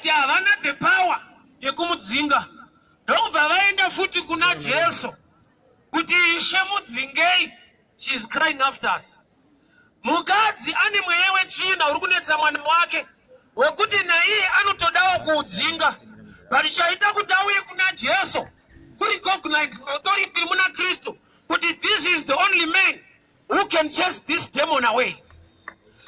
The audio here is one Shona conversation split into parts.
but havana the power yekumudzinga. Ndokubva vaenda futi kuna Jesu kuti Ishe mudzingei, she's crying after us. Mukadzi ane mweya wechina uri kunetsa mwana wake wekuti naiye anotodawo kuudzinga, but chaita kuti auye kuna Jesu kurecognize authority muna Kristu kuti this is the only man who can chase this demon away.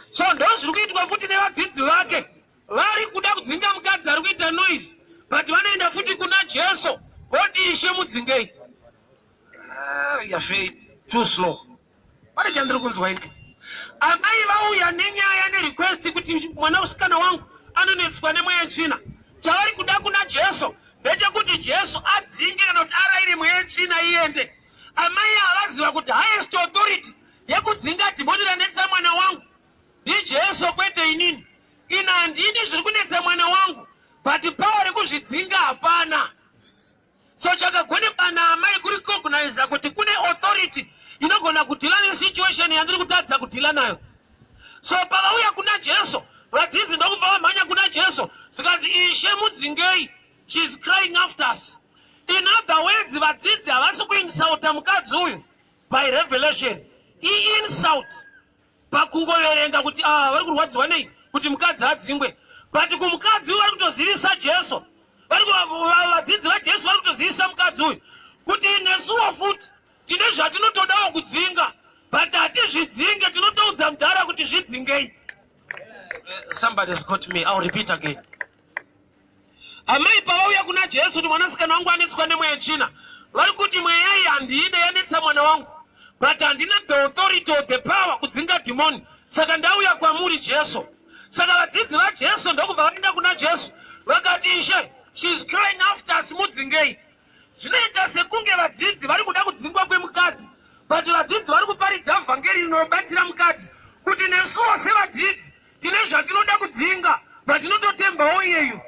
So ndozviri kuitwa futi nevadzidzi vake, vari kuda kudzinga mukadzi ari kuita noise, but vanoenda futi kuna Jesu voti Ishe mudzingei. Yafe too slow. Pane chandiri kunzwa ini. Amai vauya nenyaya nerequest kuti mwana usikana wangu anonetswa nemweya wechina. Chavari kuda kuna Jesu ndechekuti Jesu adzinge kana kuti arayire mweya wechina iende. Amai avaziva kuti highest authority yekudzinga dhimoni ranetsa mwana wangu ndiJesu kwete inini. Ina handini zviri kunetsa mwana wangu, but power rekuzvidzinga hapana. So chakagonebana amai kurecognize kuti kune authority inogona kudhila nesituation yandiri kutadza kudhila nayo. So pakauya kuna Jesu, vadzidzi ndokubva vamhanya kuna Jesu zvikati Ishe mudzingei, she's crying after us. In other words, vadzidzi havasi kuinsauta mukadzi uyu by revelation. Insult pakungoverenga kuti vari kurwadziwa nei kuti mukadzi adzingwe, but kumukadzi uyu vari kutozivisa Jesu. Vadzidzi vaJesu vari kutozivisa mukadzi uyu kuti nesuwo futi tine zvatinotodawo kudzinga, but hatizvidzinge, tinotoudza mudhara kuti zvidzingei. Somebody has got me. I'll repeat again. Amai pavauya kuna Jesu kuti mwanasikana wangu anetswa nemweya wechina, vari kuti mweya iyi handide yanetsa mwana wangu, but handina the authority of the power kudzinga dhimoni, saka ndauya kwamuri Jesu. Saka vadzidzi vaJesu ndokubva vaenda kuna Jesu vakati Ishe, she's crying after us, mudzingei. Zvinoita sekunge vadzidzi vari kuda kudzingwa kwemukadzi, but vadzidzi vari kuparidza vhangeri rinobatsira mukadzi kuti nesuwo sevadzidzi tine zvatinoda kudzinga, but tinototembawo iyeyu.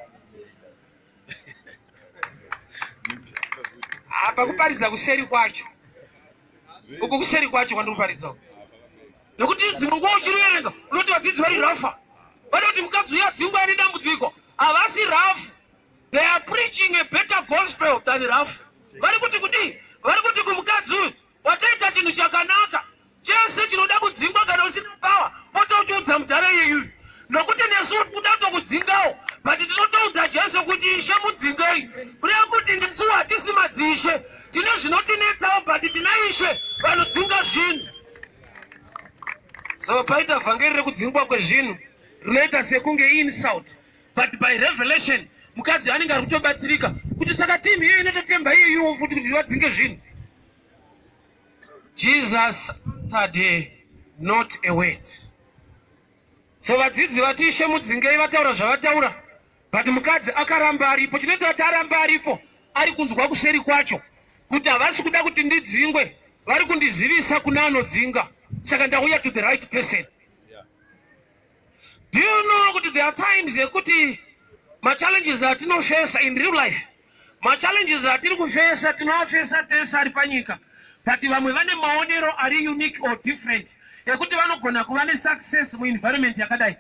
Apa kuparidza kuseri kwacho, uku kuseri kwacho kwandiri kuparidza uku. Nokuti dzimwe nguva uchiriverenga unoti vadzidzi vari rafa, vada kuti mukadzi uya adzingwa ane dambudziko. Havasi rafu. They are preaching a better gospel than rafu. Vari kuti kudi, vari kuti kumukadzi uyu wataita chinhu chakanaka, chese chinoda kudzingwa kana usina power potoudza mudhara iyeyu. Nokuti nesu kuda kutokudzingawo, but tinotoudza Jesu kuti Ishe mudzingei. Kureva kuti nesu hatisi madzishe, tine zvinotinetsawo, but tina Ishe vanodzinga zvinhu. So paita vhangeri rekudzingwa kwezvinhu rinoita sekunge insult, but by revelation mukadzi anenge ari kutobatsirika kuti saka timu iyo inototemba iyeyo futi kuti vadzinge zvinhu. Jesus said not a word. So vadzidzi vati Ishe mudzingei vataura zvavataura, but mukadzi akaramba aripo. Chinoita kuti aramba aripo ari kunzwa kuseri kwacho kuti havasi kuda kuti ndidzingwe, vari kundizivisa kuna anodzinga, saka ndauya to the right person. Do you know kuti there are times yekuti machallenges atinofesa in real life, machallenges atiri kufesa tinoafesa tese ari panyika, but vamwe vane maonero ari unique or different yekuti vanogona kuva nesuccess muenvironment yakadai.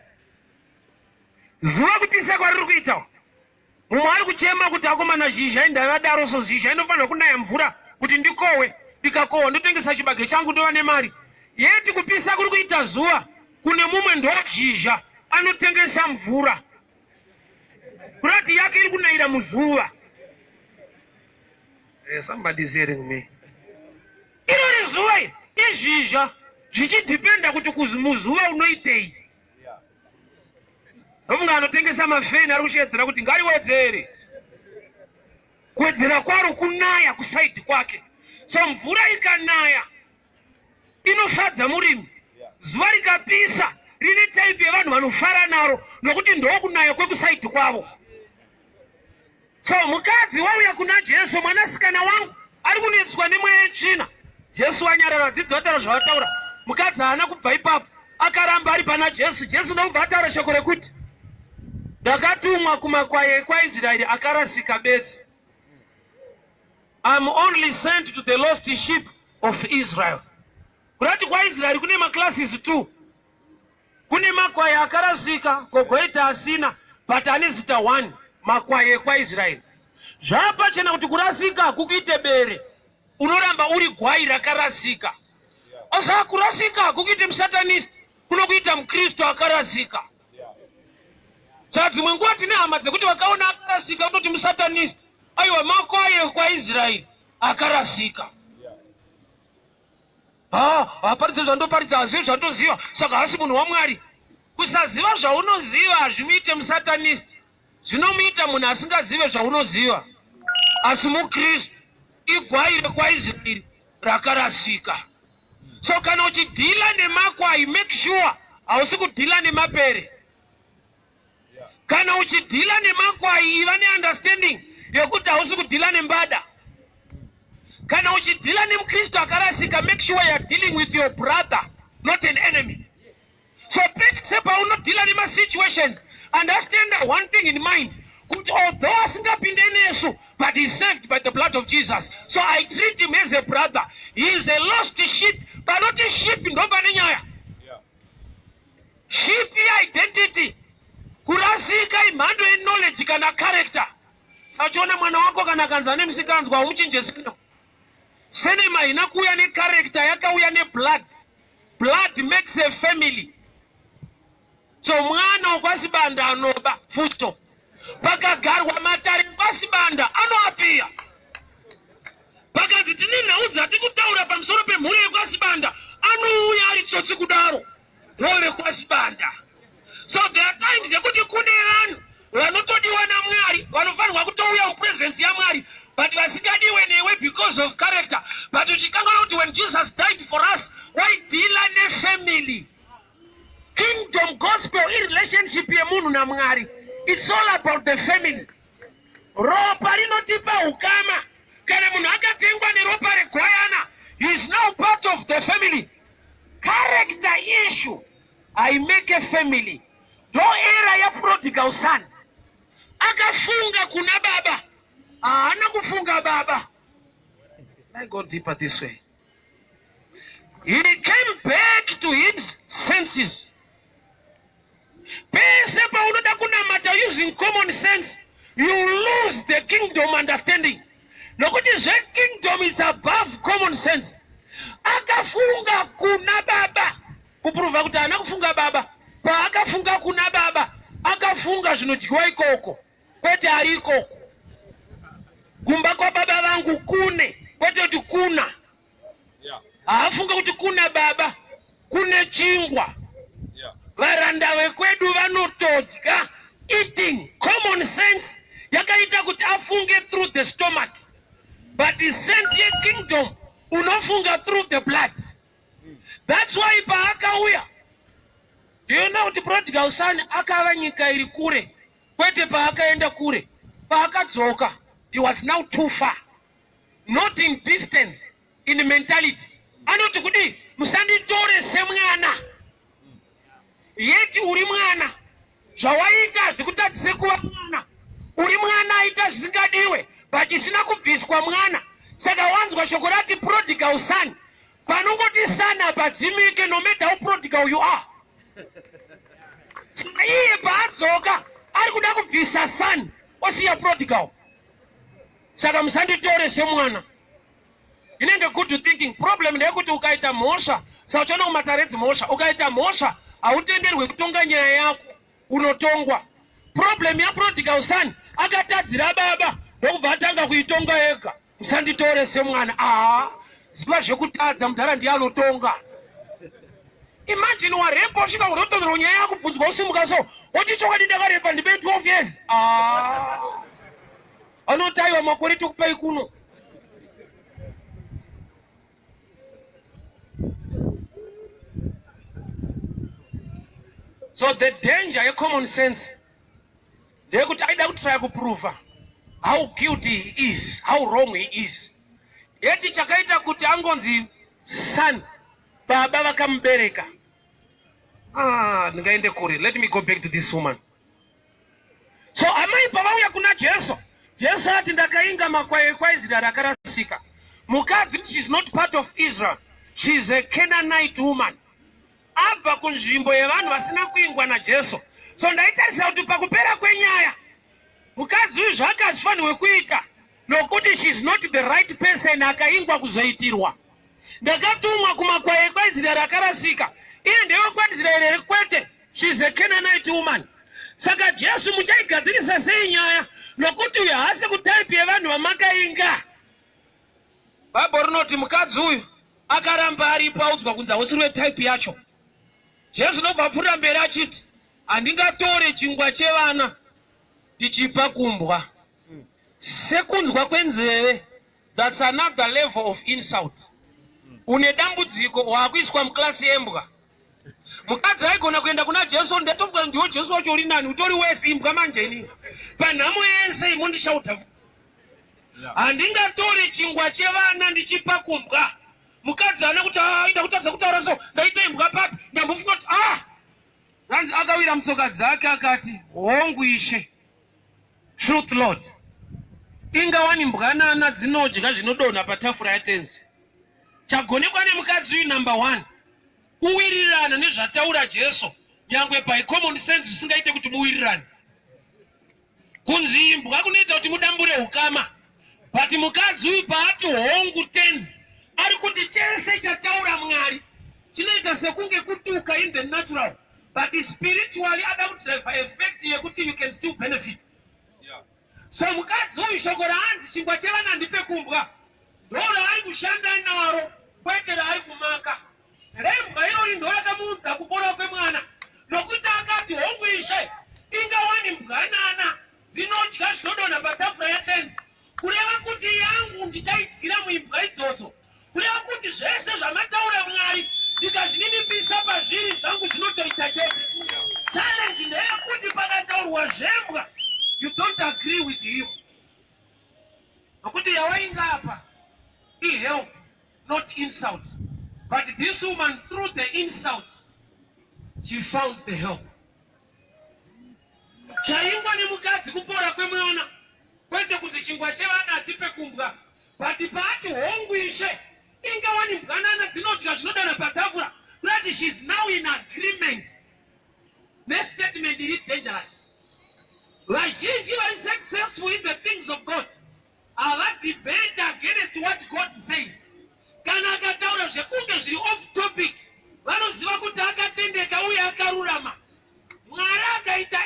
Zuva kupisa kwariri kuita, mumwe ari kuchema kuti akomana zhizha ndavadaro, so zhizha inofanirwa kunaya mvura kuti ndikohwe, ndikakohwa ndotengesa chibage changu ndova nemari. Yeti kupisa kuri kuita zuva, kune mumwe ndozhizha anotengesa mvura, kurati yake iri kunaira muzuva. Somebody is hearing me. Irori zuva izhizha zvichidhipenda kuti muzuva unoitei. Nomwe anotengesa mafeni ari kushedzera kuti ngariwedzere, kuwedzera kwaro kunaya kusaidi kwake. So mvura ikanaya inofadza murimi, zuva rikapisa rine type yevanhu vanofara naro nokuti ndokunaya kwekusaidi kwavo. So mukadzi wauya kuna Jesu, mwanasikana wangu ari kunetswa nemweya wechina. Jesu wanyarara, vadzidzi vataura zvavataura. Mukadzi haana kubva ipapo, akaramba ari pana Jesu. Jesu ndokubva ataura shoko rekuti ndakatumwa kumakwai ekwaIsraeri akarasika bedzi. I'm only sent to the lost sheep of Israel. Kurati kwaIsraeri kune maclasses too. Kune makwai akarasika, gogoita asina, but ane zita 1 makwai ekwaIsraeri. Zvapachena kuti kurasika kukuite bere, unoramba uri gwai rakarasika. Asa kurasika kukuite musatanist, kunokuita mukristu akarasika. Saka dzimwe nguva tine hama dzekuti vakaona akarasika kutoti musatanist, aiwa makwai ekwaIsraeri akarasika. Aparidze zvandoparidza, hazivi zvandoziva, saka hasi munhu waMwari. Kusaziva zvaunoziva hazvimuite musatanist, zvinomuita munhu asingazive zvaunoziva. Asi mukristu igwai rekwaIsraeri rakarasika. So kana uchidhila nemakwai, make sure hausi kudhila nemapere. Kana uchidhila nemakwai, iva neunderstanding yekuti hausi kudhila nembada. Kana uchidhila nemukristu akarasika, make sure you are dealing with your brother, not an enemy. So pese paunodhila nema situations, understand one thing in mind, kuti although asingapinde nesu, but he is saved by the blood of Jesus. So I treat him as a brother. He is a lost sheep, but not a sheep in Dobanenyaya. Sheep identity. Kurasika imhando in knowledge kana character. Sachiona mwana wako kana kanzane msikanzwa umuchinje sino. Senema inakuya ne character, yakauya ne blood. Blood makes a family. So mwana wakwasibanda anoba fusto. Pakagarwa matari kwasibanda anoapia. Pakati tine naudza tikutaura pamusoro pemhuri yekwasibanda, anouya ari tsotsi kudaro. Rove kwasibanda. So there are times yekuti kune vanhu vanotodiwa naMwari, vanofanirwa kutouya mupresence yaMwari, but vasingadiwe newe because of character. But uchikangana kuti when Jesus died for us, why deal ne family? Kingdom gospel in relationship yemunhu naMwari. It's all about the family. Ropa rinotipa ukama. Kana munhu akatengwa neropa regwayana, he is now part of the family. Character issue. I make a family. Do era ya prodigal son. Akafunga kuna baba. Ana kufunga baba. I go deeper this way. He came back to his senses. Using common sense, you lose the kingdom understanding. Nokuti the kingdom is above common sense. Akafunga kuna baba. Kuprova kuti ana kufunga baba. Pa akafunga kuna baba. Akafunga zvinodyiwa ikoko. Kwete ari ikoko. Kumba kwa baba vangu kune. Kwete kuti kuna. Afunga kuti kuna baba. Kune chingwa. Varanda vekwedu vanotodya. Eating. Common sense. Yakaita kuti afunge through the stomach. But the sense ye kingdom unofunga through the blood. That's why paakauya. Do you know the prodigal son akava nyika iri kure? Kwete paakaenda kure. Paakadzoka. He was now too far. Not in distance, in mentality. Anoti kuti musanditore semwana. Yeti uri mwana. Zvawaita zvikutatise kuva mwana. Uri mwana aita zvisingadiwe. Pachisina kubviswa mwana. Saka wanzwa shoko rati prodigal son. Panongoti son apadzimike no matter how prodigal you are. Saka iye paadzoka ari kuda kubvisa son osiya prodigal. Saka musanditore semwana. Inenge good thinking. Problem ndeyekuti ukaita mhosva, sauchona kumataredzi mhosva. Ukaita mhosva hautenderwi kutonga nyaya yako, unotongwa. Problem ya prodigal son akatadzira baba ndokubva atanga kuitonga ega. Musanditore semwana. Ziva zvekutadza mudhara ndiye anotonga. Imagine warepa usvika unotongerwa nyaya yako kubvunzwa usimuka so. Woti chokwadi ndakarepa ndipe 12 years. Anotaiwa makore tokupei kuno. So the danger of common sense, they could either try to prove how guilty he is, how wrong he is. Yeti chakaita kuti angonzi son, baba vakambereka. Ngaende kure. Let me go back to this woman. So amai pavauya kuna Jesu. Jesu ati ndakainga makwai ekwaIsraeri akarasika. Mukadzi, she's not part of Israel. She's a Canaanite woman. Abva kunzvimbo yevanhu vasina kuingwa naJesu. So ndaitarisa kuti pakupera kwenyaya mukadzi uyu zvakafanirwe kuita nokuti she is not the right person akaingwa kuzoitirwa. Ndakatumwa kumakwai ekwaIsraeri akarasika. Iye ndewe kwaIsraeri kwete. She is a Canaanite woman. Saka Jesu muchaigadzirisa sei nyaya nokuti uyu haasi kutaipi yevanhu vamakainga. Bhaibheri rinoti mukadzi uyu akaramba aripo audzwa kunzi hausiri type yacho. Jesu ndobva apfuurira mberi achiti handingatore chingwa chevana ndichipa kumbwa. Sekunzwa kwenzeve, that's another level of insult. Une dambudziko waakuiswa muklasi yembwa. Mukadzi aigona kuenda kuna Jesu ndatofuka ndiwo Jesu wacho uri nani utori wese imbwa manjeni. Panhamo yense imondishauta. Handingatore chingwa chevana ndichipa kumbwa. Mukadzi ana kuti aida kutadza kutaura so ndaita imbwa papi ndambofunga kuti zvanzi akawira mutsoka dzake akati hongu Ishe, truth Lord, ingawani mbwanana dzinodya zvinodonha patafura yatenzi. Chagonekwa nemukadzi uyu number 1 kuwirirana nezvataura Jesu nyangwe by common sense zvisingaite kuti muwirirane. Kunzi imbwa kunoita kuti mudambure ukama. But mukadzi uyu paati hongu tenzi ari kuti chese chataura Mwari chinoita sekunge kutuka in the natural, but spiritually ada kuti effect yekuti you can still benefit. So mukadzi uyu shoko raanzi chingwa chevana ndipe kumbwa ndoro ari kushanda naro kwete raari kumaka. Rembwa irori ndo rakamuudza kupora kwemwana nokuti akati hongu Ishe, ingawani mbwanana dzinodya zvinodonha patafura yatenzi. Kureva kuti yangu ndichaidyira muimbwa idzodzo. Kureva kuti zvese zvamataura Mwari ndikazvininipisa pazviri zvangu zvinotoita chete. Challenge ndeyekuti pakataurwa zvembwa you don't agree with him. Nokuti yawainga apa help, not insult. But this woman, through the insult, she found the help. Chaingwa nemukadzi kupora kwemwana kwete kuti chingwa chevana atipe kumbwa. But paati hongu Ishe, ingawani mbwanana dzinodya zvinodonha patafura. That she is now in agreement. This statement is dangerous. Vazhinji vari successful in the things of God ava debate against what God says. Kana akataura zvekunge zviri off topic vanoziva kuti akatendeka uye akarurama. Mwari akaita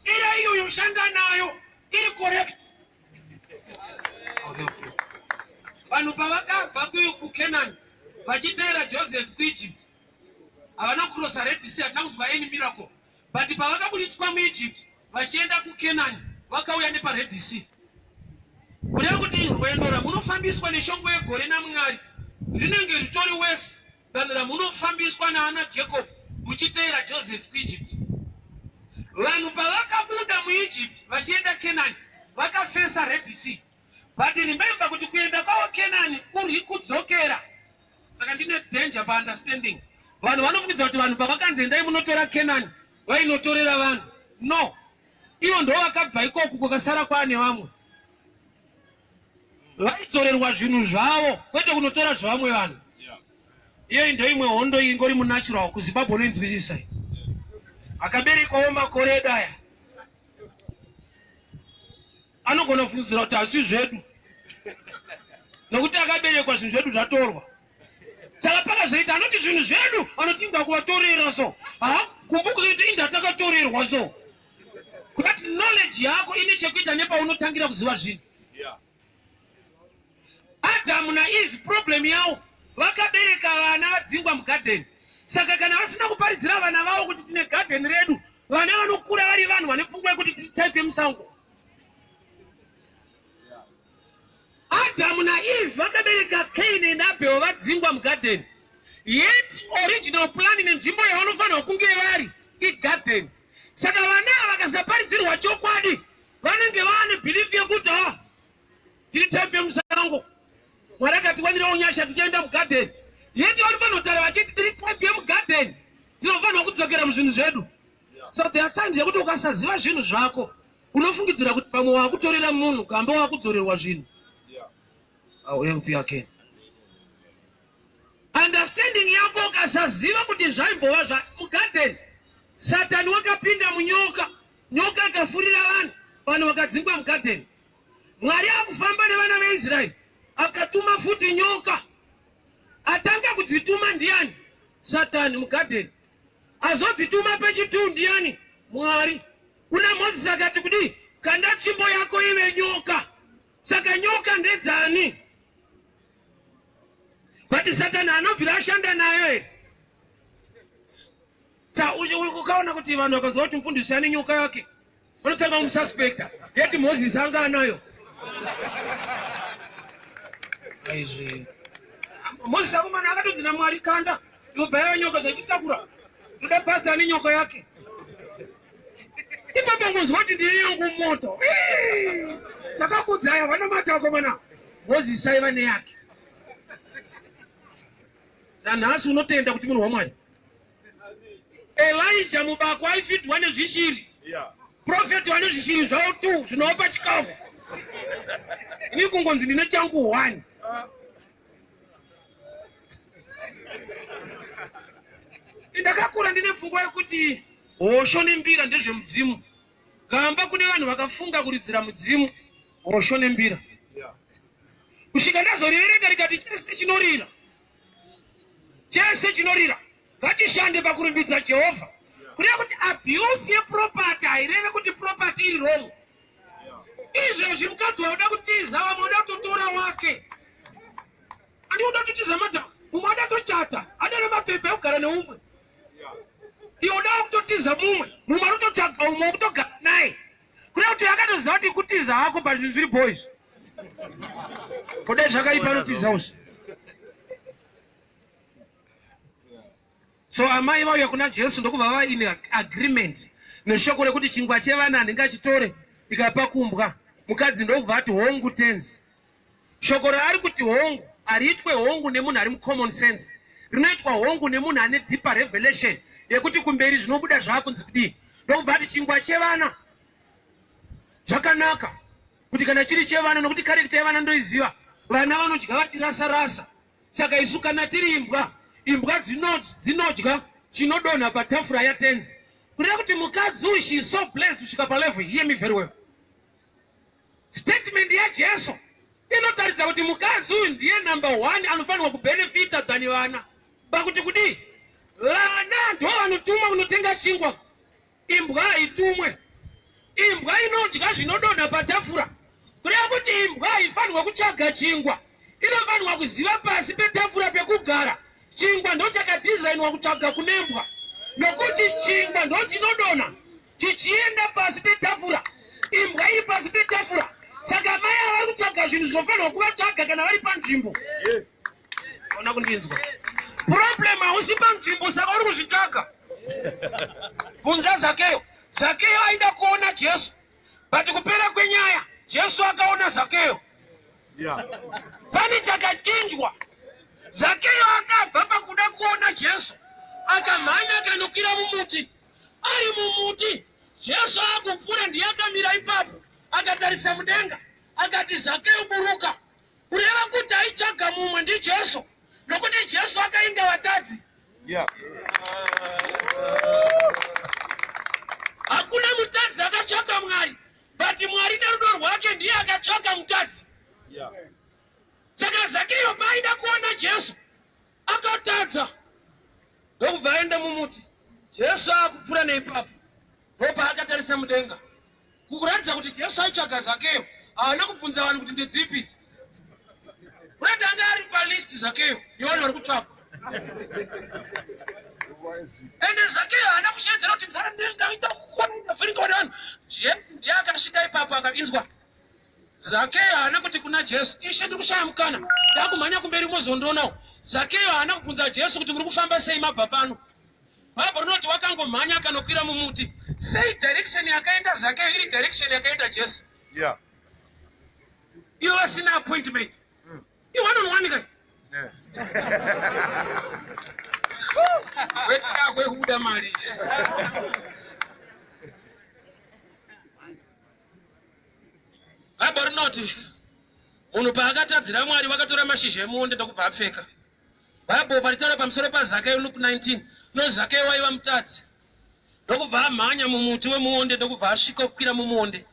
era iyo yoshanda nayo iri correct. Vanhu pavakabva kuKenani vachiteera Joseph kuEgypt havana kurosa Red Sea, hatina kunzwa any miracle. But pavakabudiswa muEgypt vachienda kuKenani vakauya nepaRed Sea. Kureva kuti rwendo ramunofambiswa neshongo yegore naMwari rinenge ritori wese than ramunofambiswa naana Jacob muchiteera Joseph kuEgypt. Vanhu pavakabuda muEgypt vachienda Kenani vakafesa Red Sea. But remember kuti kuenda kwavo Kenani kuri kudzokera. Saka ndine danger paunderstanding. Vanhu vanofungidzwa kuti vanhu pavakanzi endai munotora Kenani vainotorera vanhu. No. Ivo ndo vakabva ikoko kwakasara kwaane vamwe. Vaidzorerwa zvinhu zvavo kwete kunotora zvavamwe vanhu. Iyo ndo imwe hondo ingori munatural kuZimbabwe unoinzwisisa. Akaberekwawo makore daya. Anogona kufungidzira kuti hazvi zvedu. Nokuti akaberekwa zvinhu zvedu zvatorwa. Saka pakazoita anoti zvinhu zvedu anoti inda kuvatorera so. Kumbuka kuti inda takatorerwa so. Kuti knowledge yako ine chekuita nepaunotangira kuziva zvinhu. Adamu naEve problem yavo vakabereka vana vadzingwa mugarden. Saka kana vasina kuparidzira vana vavo kuti tine garden redu, vana vanokura vari vanhu vane pfungwa yekuti type yemusango. Adamu naEve vakabereka Cain and Abel vadzingwa mugarden. Yet original plan nenzvimbo yavanofanirwa kunge vari igarden. Saka vana vakasaparidzirwa chokwadi vanenge vane belief yekuti tiri type yemusango. Mwari akati wanira unyasha tichaenda mugarden. Yeti vanofanirwa kutaura vachiti tiri type yemugarden. Tinofanirwa kudzokera muzvinhu zvedu. So there are times yekuti ukasaziva zvinhu zvako unofungidzira kuti pamwe wakutorera munhu kamba wakudzorerwa zvinhu. I will help you again. Understanding yako ukasaziva kuti zvaimbova mugarden Satani wakapinda munyoka, nyoka ikafurira vanhu vakadzingwa mukateni. Mwari akufamba nevana veIsraeri akatuma futi nyoka. Atanga kudzituma ndiani? Satani mukateni. Azodzituma pechitu ndiani? Mwari. Kuna Moses akati kudi kanda tsvimbo yako ive nyoka. Saka nyoka ndedzani? Bati Satani anobvira ashanda naye. Ukaona kuti vanhu vakanzwa kuti mufundisi ane nyoka yake vanotanga kumususpekta yeti Moses anga anayo. Moses akomana akatodzina Mwari kanda yobvayo nyoka zvachitakura ndoda pastor ane nyoka yake. Ipapo ngonzwa kuti ndiye yangu moto. Takakudzaya vanomata akomana Moses aiva neyake. Nanhasi unotenda kuti munhu waMwari. Elijah mubako aifidwa nezvishiri. Prophet wane zvishiri zvavo tu zvinopa chikafu. Ini kungonzi ndine changu 1. Ndakakura ndine pfungwa yekuti hosho nembira ndezvemudzimu. Gamba kune vanhu vakafunga kuridzira mudzimu, hosho nembira. Kusvika ndazorivereka rikati chese chinorira ngatishande pakurumbidza Jehovha. Kureva kuti abuse yeproperty haireve kuti property iri wrong. Izvo zvimukadzi wauda kutiza vamwe uda kutotora wake. Ani uda kutiza madha mumwe ada tochata ada nemapepe ekugara neumwe. Iwe uda kutotiza mumwe anototsvaga umwe wokutogara naye. Kureva kuti akatoziva kuti kutiza hako pazvinhu zviri boys. Kodai zvakaipa anotiza uzvo. So amai vauya kuna Jesu ndokubva vava in agreement neshoko rekuti chingwa chevana handingachitore ikapa kumbwa. Mukadzi ndokubva ati hongu tenzi. Shoko raari kuti hongu hariitwe hongu nemunhu ari mucommon sense. Rinoitwa hongu nemunhu ane deeper revelation yekuti kumberi zvinobuda zvakunzi kudii. Ndokubva ati chingwa chevana zvakanaka kuti kana chiri chevana nokuti karekta yevana ndoiziva. Vana vanodya vati rasa. Saka isu kana tiri imbwa dzinodya chinodonha patafura yatenzi. Kureva kuti mukadzi uyu she is so blessed kusvika palevel. Hear me very well. Statement yaJesu inotaridza kuti mukadzi uyu ndiye number 1 anofanirwa kubenefita than vana. Pakuti kudii? Vana ndo vanotuma kunotenga chingwa. Imbwa haitumwe. Imbwa inodya zvinodonha patafura. Kureva kuti imbwa haifanirwa kutsvaga chingwa. Inofanirwa kuziva pasi petafura pekugara. Chingwa ndo chakadesignwa kutsvaga kunembwa. Nokuti chingwa ndo chinodonha chichienda pasi petafura. Imbwa iri pasi petafura. Saka mai havari kutsvaga zvinhu zvinofanirwa kuvatsvaga kana vari panzvimbo. Ona kundinzwa. Problem hausi panzvimbo saka uri kuzvitsvaga. Bvunza Zakeo. Zakeo aida kuona Jesu. But kupera kwenyaya Jesu akaona Zakeo. Pane chakachinjwa. Zakeo akabva pakuda kuona Jesu. Akamhanya akanokwira mumuti. Ari mumuti Jesu akupfuura ndiye akamira ipapo. Akatarisa mudenga. Akati Zakeo buruka. Kureva kuti aitsvaga mumwe ndiJesu. Nokuti Jesu akainga vatadzi. Hakuna mutadzi akatsvaka Mwari. But Mwari nerudo rwake ndiye akatsvaka mutadzi. Saka Zakeo paaida kuona Jesu akatadza ndokubva aenda mumuti. Jesu akupfuura neipapo ndopa akatarisa mudenga kukuratidza kuti Jesu aitsvaga Zakeo. Haana kubvunza vanhu kuti ndedzipidzi. Urati anga ari palist Zakeo yevanhu vari kutsvakwa. Ende Zakeo haana kushedzera kuti ndaita kuona vhiringa vanhu. Jesu ndiye akasvika ipapo akadinzwa. Zakeo haana kuti kuna Jesu ishe ndiri kushaya mukana ndakumhanya kumberi mozondoonawo. Zakeo haana kubvunza Jesu kuti muri kufamba sei mabva pano. Bhaibheri rinoti wakangomhanya akanokwira mumuti. Sei direction yakaenda Zakeo iri direction yakaenda Jesu. Iwe wasina appointment. Iwe one kai. Wekuda mari. Bhaibheri rinoti munhu paakatadzira Mwari wakatora mashizha emuonde ndokubva apfeka. Bhaibheri paritaura pamusoro paZakeo Luke 19. No Zakeo waiva mutadzi. ndokubva amhanya mumuti wemuonde ndokubva asvika kukwira mumuonde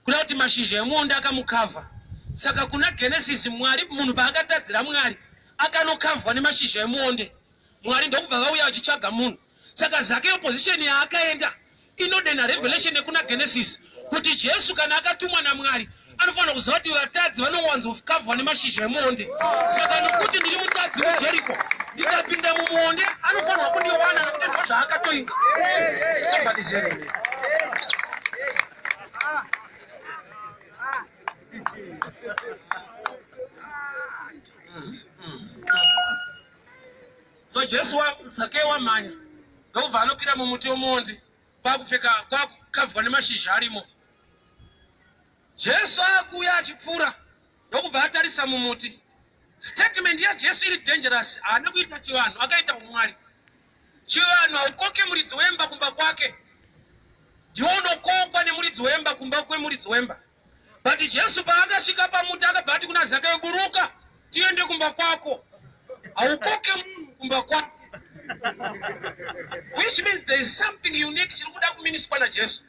kuda kuti mashizha emuonde akamukavha. Saka kuna Genesis Mwari munhu paakatadzira Mwari akanokavhwa nemashizha emuonde. Mwari ndokubva vauya vachitsvaga munhu. Saka Zakeo position yaakaenda inode naRevelation nekuna Genesis kuti Jesu kana akatumwa naMwari anofanira kuziva kuti vatadzi vanowanzokavhwa nemashizha emuonde. Saka nokuti ndiri mutadzi muJeriko ndikapinda mumuonde anofanirwa kundiwana nokuti ndo zvaakatoinga. Somebody say it. So Jesu Zakeo wamhanya ndokubva anokwira mumuti womuonde kwakukavhwa nemashizha arimo. Jesu akuuya achipfuura ndokubva atarisa mumuti. Statement yaJesu iri dangerous. Haana kuita chivanhu, akaita umwari. Chivanhu haukoke muridzi wemba kumba kwake, ndiwo unokokwa nemuridzi wemba kumba kwemuridzi wemba. But Jesu paakasvika pamuti akabva ati kuna Zakeo, buruka tiende kumba kwako. Haukoke munhu kumba kwako. Which means there is something unique chiri kuda kuministwa naJesu.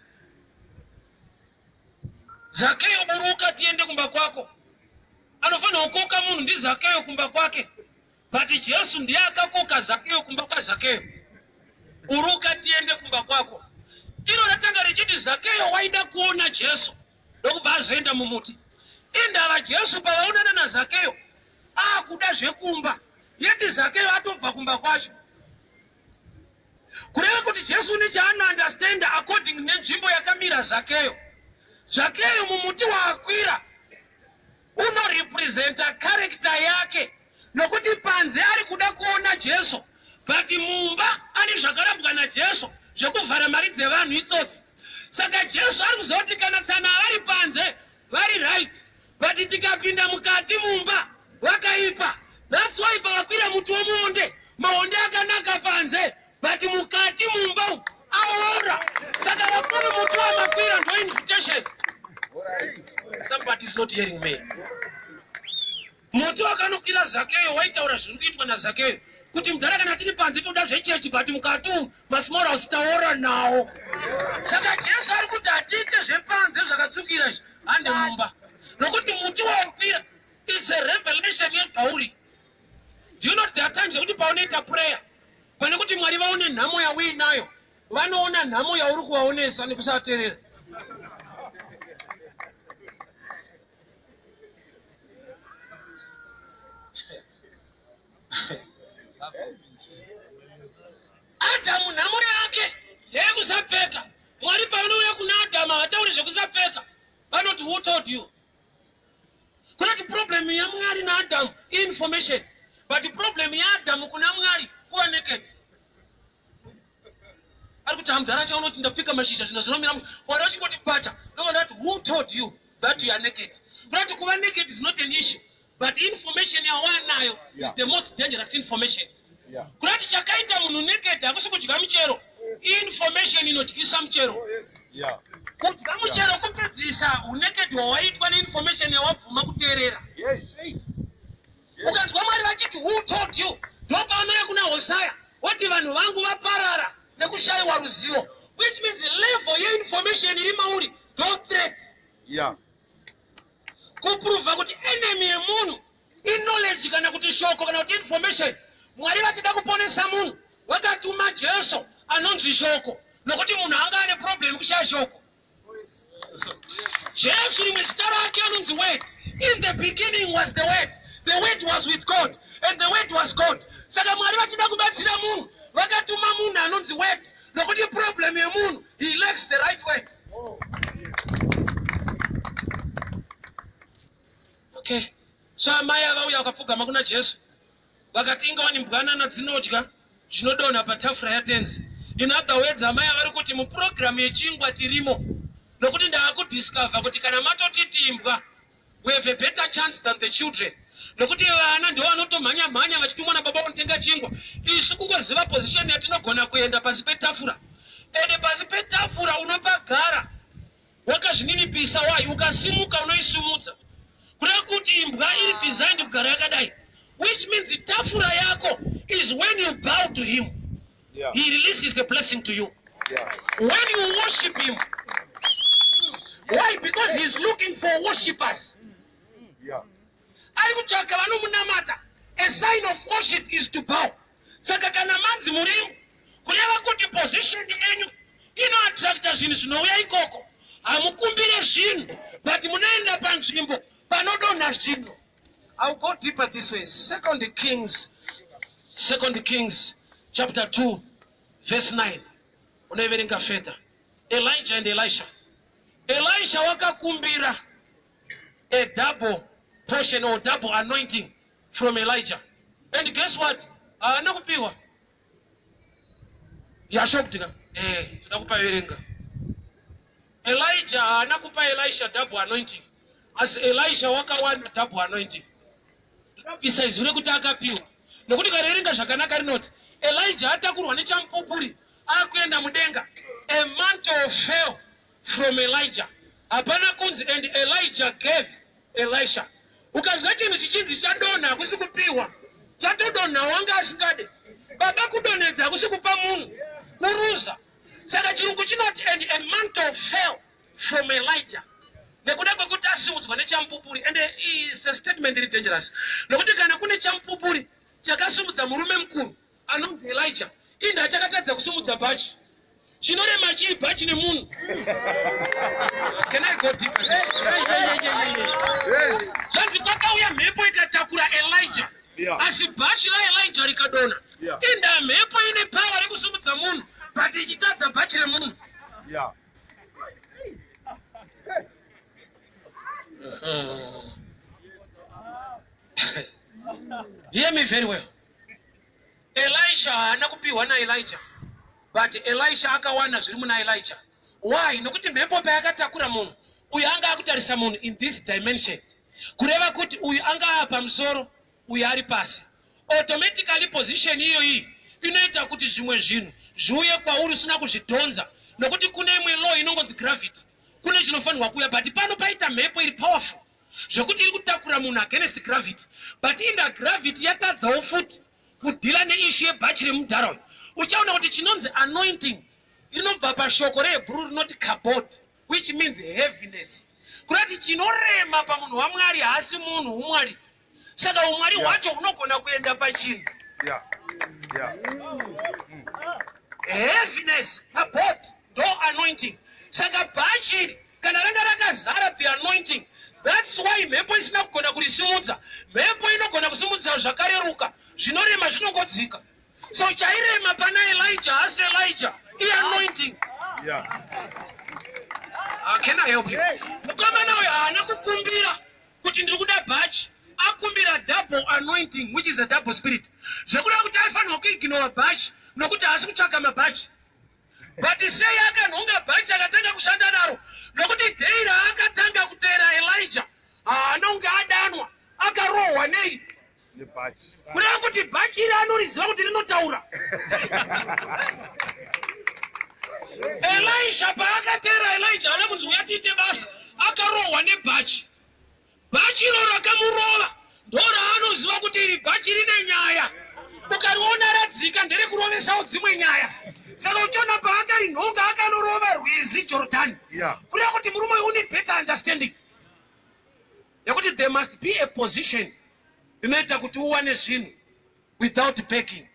Zakeo, buruka tiende kumba kwako. Anofanira kukoka munhu ndi Zakeo kumba kwake. But Jesu ndiye akakoka Zakeo kumba kwa Zakeo. Buruka tiende kumba kwako. Iro ratanga richiti Zakeo waida kuona Jesu ndokubva azoenda mumuti. Indava Jesu pavaonana naZakeo akuda zvekumba, yeti Zakeo atobva kumba kwacho. Kureva kuti Jesu nechaanoundastanda according nenzvimbo yakamira Zakeo. Zakeo mumuti waakwira unorepresenta character yake, nokuti panze ari kuda kuona Jesu, but mumba ane zvakarambwa naJesu zvekuvhara mari dzevanhu itsotsi. Saka Jesu ari kuziva kuti kana tsana vari panze vari right, but tikapinda mukati mumba vakaipa. That's why pavakwira muti womuonde maonde akanaka panze, but mukati mumba aora. Saka vakuru muti wamakwira ndo invitation. Somebody is not hearing me. Muti wakanokwira Zakeo waitaura zviri kuitwa naZakeo kuti mudhara kana tiri panze toda zvechechi, but mukati masmall house taora nawo. Saka Jesu ari kuti hatiite zvepanze zvakatsukira izvi hande mumba, nokuti muti wakwira it's a revelation yegauri. Do you know there are times kuti paunoita prayer pane kuti Mwari vaone nhamo yauinayo vanoona nhamo yauri kuvaonesa nekusateerera. Adamu nhamo yake yekusapfeka. Mwari pavanouya kuna Adamu havatauri zvekusapfeka, vanoti who told you? Kunoti problem yaMwari naAdamu information, but problem yaAdamu kuna Mwari kuva naked. Ari kuti hamudhara chaunoti ndapfeka mashizha zvino zvinomira Mwari wachingoti pacha ndovandati who told you that you are naked? Kunoti kuva naked is not an issue, but information yawanayo is the most dangerous information. Kunoti chakaita munhu naked hakusi kudya muchero. Information inodyisa muchero. Kudya muchero kupedzisa unaked hwawaitwa neinformation yawabvuma kuteerera. Ukanzwa Mwari vachiti who told you, ndopavanouya kuna Hosea wati vanhu vangu vaparara nekushayiwa ruzivo, which means level yeinformation iri mauri no threat. Kuprova kuti enemy yemunhu iknowledge kana kuti shoko kana kuti information. Mwari vachida kuponesa munhu vakatuma Jesu anonzi shoko, nokuti munhu anga ane problem kushaya shoko. Jesu rimwe zita rake anonzi word. In the beginning was the word. The word was with God and the word was God. Saka Mwari vachida kubatsira munhu vakatuma munhu anonzi word, nokuti problem yemunhu he lacks the right word. Okay, so amai avauya vakapfugama kuna Jesu vakati ingawani mbwanana dzinodya zvinodonha patafura yatenzi. In other words, amai avari kuti muprogramu yechingwa tirimo, nokuti ndaakudiscover kuti kana matoti timbwa we have a better chance than the children, nokuti vana ndo vanotomhanya vachitumwa nababa kunotenga chingwa. Isu kungoziva position yatinogona kuenda pasi petafura, ende pasi petafura unopagara wakazvininipisa wai ukasimuka unoisumudza. Kureva kuti imbwa iri designed kugara yakadai, which means tafura yako is when you bow to him, he releases the blessing to you. When you worship him, why? Because he's looking for worshippers. A sign of worship is to bow. Sakakana manzi murimu kureva kuti position yenyu ino attracta zvinhu zvinouya ikoko. Hamukumbire zvinhu but munaenda panzvimbo panodonha zvinhu. I'll go deeper this way. Second Kings chapter 2 verse 9. Unaverenga further. Elijah and Elisha. Elisha wakakumbira a double portion or double anointing from Elijah. And guess what? Nakupiwa. Yashoptika. Tunakupa verenga. Elijah nakupa Elisha double anointing. As Elisha wakawana double anointing. Pisa izure kuti akapiwa. Nokuti karerenga zvakanaka rinoti Elijah atakurwa nechampupuri akuenda mudenga. A mantle fell from Elijah. Hapana kunzi and Elijah gave Elisha. Ukazwa chinhu chichinzi chadonha hakusi kupiwa. Chatodonha wanga asingade. Baba kudonhedza hakusi kupa munhu. Kuruza. Saka chirungu chinoti and a mantle fell from Elijah. Nekuda kwekuti asimudzwa nechampupuri. And it's a statement very dangerous. Nokuti kana kune champupuri chakasumudza murume mukuru anonzi Elijah. Inda chakatadza kusumudza bhachi. Chinorema chiri bhachi nemunhu. Can I go deeper this? Zvanzi kwakauya mhepo ikatakura Elijah. Asi bhachi raElijah rikadonha. Inda mhepo ine power rekusumudza munhu but ichitadza bhachi remunhu. Hear me very well. Elisha nakupiwa na Elijah. But Elisha akawana zviri muna Elijah. Why? Nokuti mhepo payakatakura munhu uyu anga akutarisa munhu in this dimension. Kureva kuti uyu anga apa musoro uyu ari pasi. Automatically position iyo iyi inoita kuti zvimwe zvinhu zviuye kwauri usina kuzvidhonza. Nokuti kune imwe law inongonzi gravity. Kune chinofanirwa kuuya but pano paita mhepo iri powerful. Zvekuti iri kutakura munhu against gravity. But inda gravity yatadzawo futi kudhila neissue yebhachi remudhara uyu. Uchaona kuti chinonzi anointing inobva pashoko reHebrew rinoti kabod, which means heaviness. Kurati chinorema pamunhu waMwari haasi munhu umwari. Saka umwari hwacho hunogona kuenda pachinhu. Heaviness, kabod, ndo anointing. Saka bhachi kana ranga rakazara the anointing. That's why mhepo isina kugona kurisimudza. Mhepo inogona kusimudza zvakareruka. Zvinorema zvinongodzika. So chairema pana Elijah as Elijah, anointing. Can I help you? Mukomana uyu haana kukumbira kuti ndiri kuda bhachi. Akumbira double anointing, which is a double spirit. Zvekuda kuti aifanirwa kuignore bhachi nokuti haasi kutsvaka mabhachi. But sei akanhonga bhachi akatanga kushanda naro nokuti dhei raakatanga kuteera Elijah anonge adanwa akarohwa nei. Kureva kuti bhachi iri anoriziva kuti rinotaura. Elisha paakateera Elijah haana kunzi uya tiite basa akarohwa nebhachi. Bhachi iro rakamurova ndo raanoziva kuti iri bhachi rine nyaya. Ukariona radzika nderekurovesawo dzimwe nyaya. Saka uchiona paakarinhonga akanorova rwizi Jordan. Kureva kuti murume uyu une better understanding. Nekuti there must be a position inoita kuti uwane zvinhu without begging.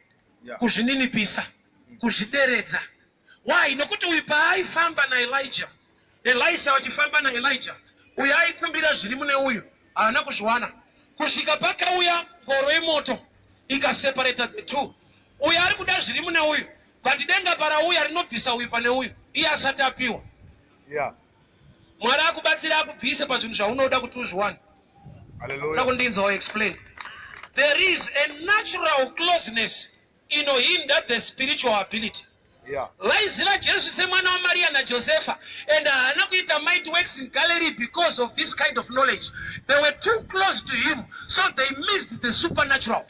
Kuzvininipisa, kuzvideredza. Why? Nokuti uyu paaifamba naElijah, Elisha wachifamba naElijah, uyu aikumbira zviri mune uyu haana kuzviwana. Kusvika pakauya ngoro yemoto ikaseparata the two. Uyu ari kuda zviri mune uyu but denga parauya rinobvisa uyu pane uyu iye asati apiwa. Mwari akubatsira akubvise pazvinhu zvaunoda kuti uzviwane. Hallelujah. Nakundinzwa explain. There is a natural closeness inohinder the spiritual ability. Vaiziva Jesu semwana waMaria naJosefa and haana kuita mighty works in Galilee because of this kind of knowledge. They were too close to him, so they missed the supernatural.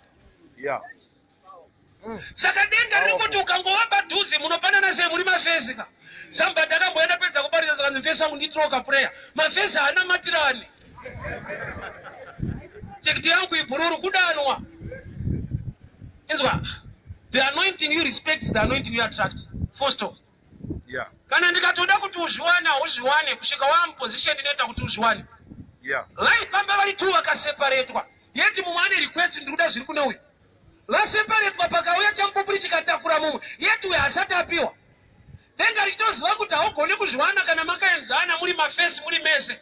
Saka denga rinoti ukangova padhuze munopanana sei muri mafesika. Somebody akamboenda pedza kuparidza saka mfesi wangu nditiroka prayer. Mafesi haana matirani. Chekiti yangu ibhururu kudanwa. Inzwa. The anointing you respect is the anointing you attract. First of all. kana ndikatoda kuti uzviwane kusvika wamuposition inoita kuti uzviwane. Life amba vari two vakaseparetwa, yeti mumwe ane request ndikuda zviri kune uyu, vaseparetwa pakauya chamupupuri chikatakura mumwe, yeti uyu hasati apiwa. Denga richitoziva kuti haugoni kuzviwana kana makaenzana muri mafesi muri mese.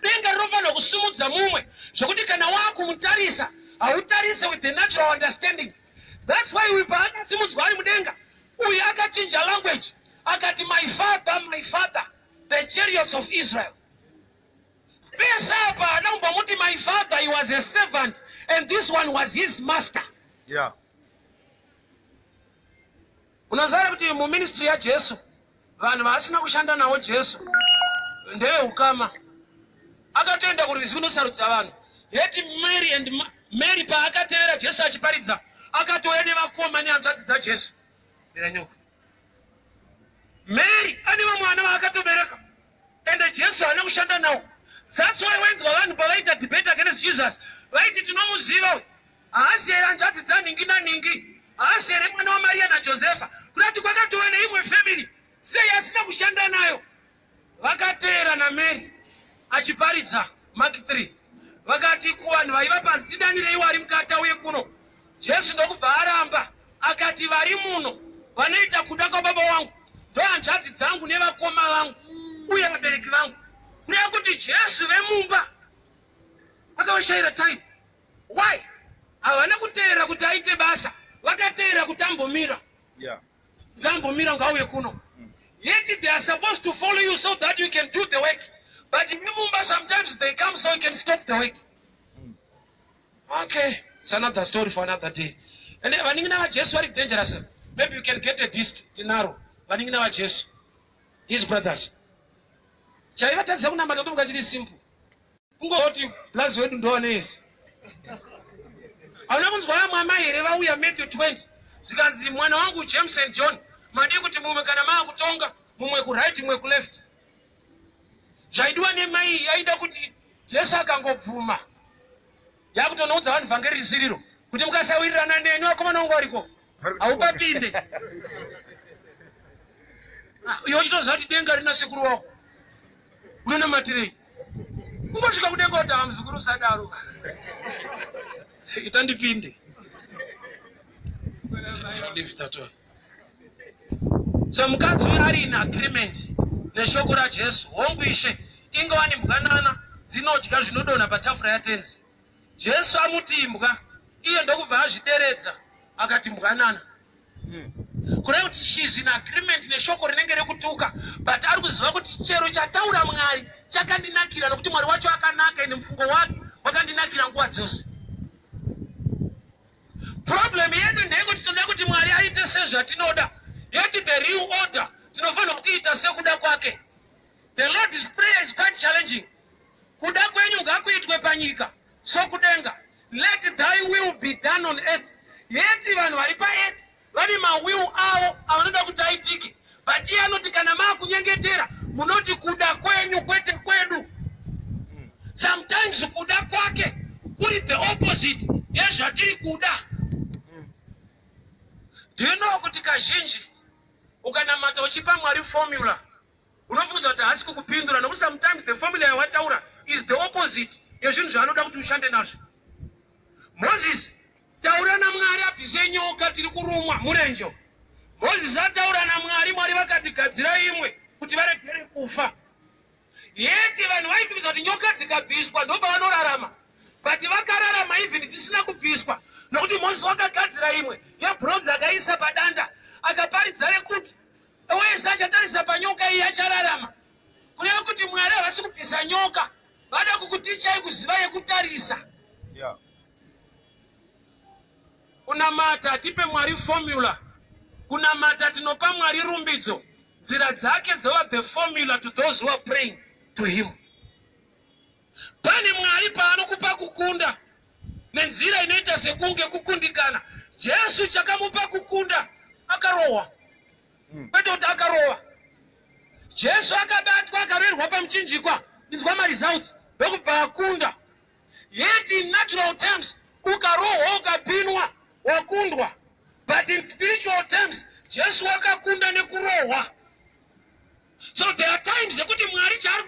Denga rinofanira kusumudza mumwe zvokuti kana wakumutarisa hautarise with the natural understanding. That's why we paakasimudzwa ari mudenga uyu akachinja language akati my father the chariots of Israel. Pesa apa anaumba muti my father, he was a servant and this one was his master. Unazara kuti mu ministry ya Jesu vanhu vasina kushanda nawo Jesu ndeve ukama akatoenda kurwizi kunosarudza vanhu. Yeti Mary paakatevera Jesu achiparidza akatouya nevakoma nehanzvadzi dzaJesu ndanyoka. Mary ane vamwana vaakatobereka ende Jesu haana kushanda nawo. That's why wenzwa vanhu pavaita debate against Jesus vaiti tinomuziva uyu haasi here hanzvadzi dzaningi naningi, haasi here mwana waMaria naJosefa, kuti kwakatova neimwe family sei asina kushanda nayo. Vakateera naMary achiparidza Mark 3 vakati kuvanhu vaiva panzi tidanirei wari mukati auye kuno. Jesu ndokubva aramba akati vari muno vanoita kuda kwababa wangu ndo hanzvadzi dzangu nevakoma vangu uye vabereki vangu. Kureva kuti Jesu vemumba akavashayira time. Why? Havana kuteera kuti aite basa, vakateera kuti ambomira. Ngambomira ngauye kuno. Yet they are supposed to follow you so that you can do the work. But in Mumba sometimes they come so you can stop the work. Okay, it's another story for another day. And vaningina Jesu are dangerous. Maybe you can get a disc tinaro. Vaningina Jesu, his brothers. Chaiva tadza kuna matoto mukachiri simple. Ungoti plus wedu ndoonesi. Hauna kunzwa mama here vauya Matthew 20. Zikanzi mwana wangu James and John madi kuti mumwe kana maa kutonga mumwe ku right mumwe ku left. Zvaidiwa nemai yaida kuti Jesu akangobvuma yakutonoudza vanhu vhangeri risiriro kuti mukasawirirana neni vakomana vangu variko haupapinde. Iwe chitoziva kuti denga rina sekuru wako unonamatirei. Ungosvika kudenga kuti hamuzukuru usadaro itandipinde. So mukadzi uyu ari in agreement neshoko raJesu. Hongu ishe ingava nemwanana dzinodya zvinodonha patafura yatenzi. Jesu amuti imbwa, iye ndokubva azvideredza akati mwanana. Kureva kuti she is in agreement neshoko rinenge rekutuka, but ari kuziva kuti chero chataura Mwari chakandinakira nokuti Mwari wacho akanaka ine mufungo wake wakandinakira nguva dzose. Problem yedu ndeyekuti tinoda kuti Mwari aite sezvatinoda. Yeti the real order tinofanira kuita sekuda kwake. The Lord's prayer is quite challenging. Kuda kwenyu ngakuitwe panyika sokudenga. Let thy will be done on earth. Yeti vanhu vari paearth vane mawill avo avanoda kuti aitike, but iye anoti kana maakunyengetera munoti kuda kwenyu kwete kwedu. Sometimes kuda kwake kuri the opposite yezvatiri kuda. Do you know kuti kazhinji ukanamata uchipa Mwari formula unofunza kuti haasi kukupindura nokuti sometimes the formula yawataura is the opposite yezvinhu zvaanoda kuti ushande nazvo. Moses taura naMwari abvise nyoka tiri kurumwa murenje. Moses ataura naMwari, Mwari vakati gadzira imwe kuti varegere kufa. Yeti vanhu vaibvisa kuti nyoka dzikabviswa ndo pavanorarama, but vakararama even dzisina kubviswa nokuti Moses wakagadzira imwe yebronze akaisa padanda akaparidza rekuti wese achatarisa panyoka iyi achararama. Kureva kuti Mwari havasi kubvisa nyoka, vada kukutichai kuziva yekutarisa. Kunamata tipe Mwari formula, kunamata tinopa Mwari rumbidzo. Nzira dzake dzova the formula to those who are praying to him. Pane Mwari paanokupa kukunda nenzira inoita sekunge kukundikana. Jesu chakamupa kukunda akarohwa. Kwete kuti akarohwa. Jesu akabatwa akarerwa pamuchinjikwa. Inzwa maresults ndokubva akunda. Yet in natural terms ukarohwa ukapinwa wakundwa, but in spiritual terms Jesu wakakunda nekurohwa. So there are times ekuti Mwari chaari